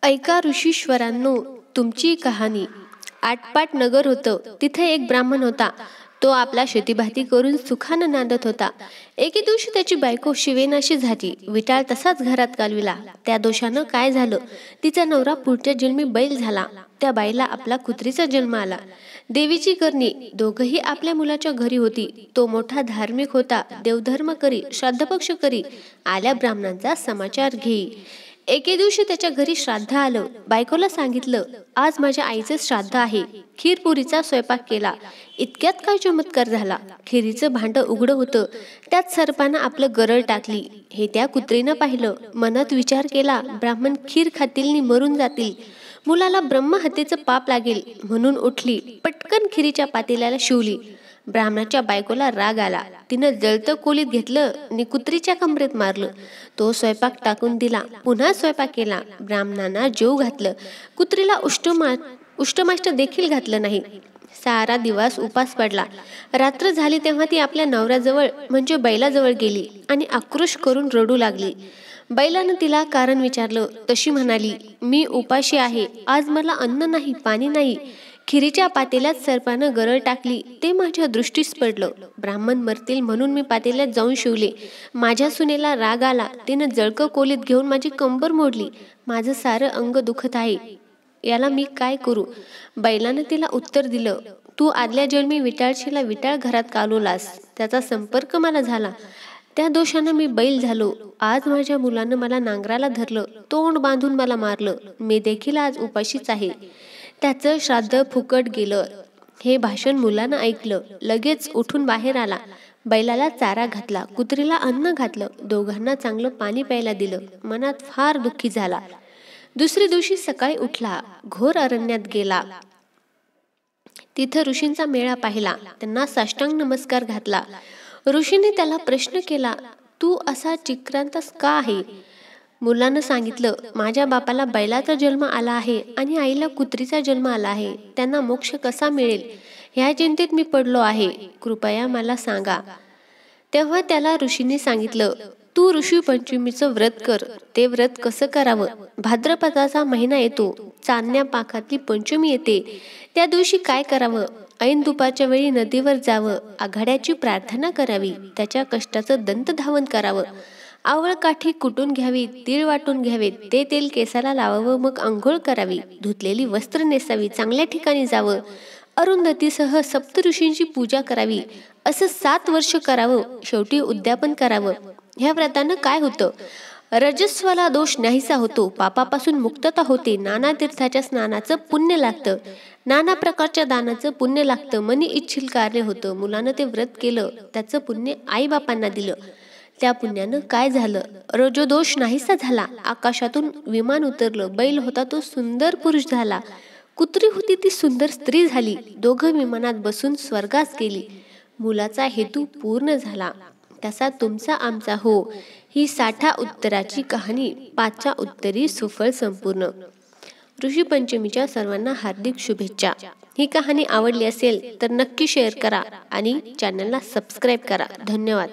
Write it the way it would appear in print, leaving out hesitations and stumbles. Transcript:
ऐका ऋषीश्वरांनो, तुमची कहाणी. आटपाट नगर होतं. तिथे एक ब्राह्मण होता. तो आपला शेतीभाती करून सुखानं नांदत होता. एके दिवशी त्याची बायको शिवेनाशी झाली. विटाळ तसाच घरात कालविला. त्या दोषानं काय झालं, तिचा नवरा पुढच्या जन्मी बैल झाला. त्या बाईला आपला कुत्रीचा जन्म आला. देवीची करणी दोघही आपल्या मुलाच्या घरी होती. तो मोठा धार्मिक होता. देवधर्म करी, श्राद्धपक्ष करी, आल्या ब्राह्मणांचा समाचार घेई. एके दिवशी त्याच्या घरी श्राद्ध आलं. बायकोला सांगितलं, आज माझ्या आईचं श्राद्ध आहे. खीरपुरीचा स्वयंपाक केला. इतक्यात काय चमत्कार झाला. खिरीचं भांड उघडं होतं. त्यात सर्पानं आपलं गरळ टाकली. हे त्या कुत्रीनं पाहिलं. मनात विचार केला, ब्राह्मण खीर खातील नी मरून जातील. मुलाला ब्रह्महत्येचं पाप लागेल म्हणून उठली. पटकन खिरीच्या पातेल्याला शिवली. ब्राह्मणाच्या बायकोला राग आला. तिनं जळतं कोलीत घेतलं आणि कुत्रीच्या कमरेत मारलं. तो स्वयंपाक टाकून दिला. पुन्हा स्वयंपाक केला. ब्राह्मणांना जेव घातलं. कुत्रीला उष्टमाष्ट देखील घातलं नाही. सारा दिवस उपास पडला. रात्र झाली तेव्हा ती आपल्या नवऱ्याजवळ म्हणजे बैलाजवळ गेली आणि आक्रोश करून रडू लागली. बैलानं तिला कारण विचारलं. तशी म्हणाली, मी उपाशी आहे. आज मला अन्न नाही, पाणी नाही. खिरीच्या पातेल्यात सर्पानं गरळ टाकली, ते माझ्या दृष्टीस पडलं. ब्राह्मण मरतील म्हणून मी पातेल्यात जाऊन शिवले. माझ्या सुनेला राग आला. तिनं जळकं कोलीत घेऊन माझी कंबर मोडली. माझं सारं अंग दुखत आहे. याला मी काय करू? बैलानं तिला उत्तर दिलं, तू आदल्या जन्मी विटाळशीला विटाळ घरात कालवलास. त्याचा संपर्क मला झाला. त्या दोषानं मी बैल झालो. आज माझ्या मुलानं मला नांगराला धरलं, तोंड बांधून मला मारलं. मी देखील आज उपाशीच आहे. त्याचं श्राद्ध फुकट गेलं. हे भाषण मुलानं ऐकलं. लगेच उठून बाहेर आला. बैलाला चारा घातला, कुत्रीला अन्न घातलं, दोघांना चांगलं पाणी प्यायला दिलं. मनात फार दुःखी झाला. दुसऱ्या दिवशी सकाळी उठला. घोर अरण्यात गेला. तिथं ऋषींचा मेळा पाहिला. त्यांना साष्टांग नमस्कार घातला. ऋषीने त्याला प्रश्न केला, तू असा चिक्रांतच का आहे? मुलानं सांगितलं, माझ्या बापाला बैलाचा जन्म आला आहे आणि आईला कुत्रीचा जन्म आला आहे. त्यांना मोक्ष कसा मिळेल ह्या चिंतेत मी पडलो आहे. कृपया मला सांगा. तेव्हा त्याला ऋषीने सांगितलं, तू ऋषी पंचमीचं व्रत कर. ते व्रत कसं करावं? भाद्रपदाचा महिना येतो. चांदण्या पाकातली पंचमी येते. त्या दिवशी काय करावं? ऐन दुपारच्या वेळी नदीवर जावं. आघाड्याची प्रार्थना करावी. त्याच्या कष्टाचं दंतधावन करावं. आवळ काठी कुटून घ्यावी. तीळ वाटून घ्यावेत. ते तेल केसाला लावावं. मग आंघोळ करावी. धुतलेली वस्त्र नेसावी. चांगल्या ठिकाणी जावं. अरुंधतीसह सप्तऋषींची पूजा करावी. असं 7 वर्ष करावं. शेवटी उद्यापन करावं. ह्या व्रतानं काय होतं? रजस्वाला दोष नाहीसा होतो. पापापासून मुक्तता होते. नाना तीर्थाच्या स्नानाचं पुण्य लागतं. नाना प्रकारच्या दानाचं पुण्य लागतं. मनी इच्छिल कार्य होतं. मुलानं ते व्रत केलं. त्याचं पुण्य आई बापांना दिलं. त्या पुण्यानं काय झालं? रजोदोष नाहीसा झाला. आकाशातून विमान उतरलं. बैल होता तो सुंदर पुरुष झाला. कुत्री होती ती सुंदर स्त्री झाली. दोघं विमानात बसून स्वर्गास गेली. मुलाचा हेतू पूर्ण झाला. तसा तुमचा आमचा हो. ही 60 उत्तराची कहाणी 5च्या उत्तरी सुफळ संपूर्ण. ऋषी पंचमीच्या सर्वांना हार्दिक शुभेच्छा. ही कहाणी आवडली असेल तर नक्की शेअर करा आणि चॅनलला सबस्क्राईब करा. धन्यवाद.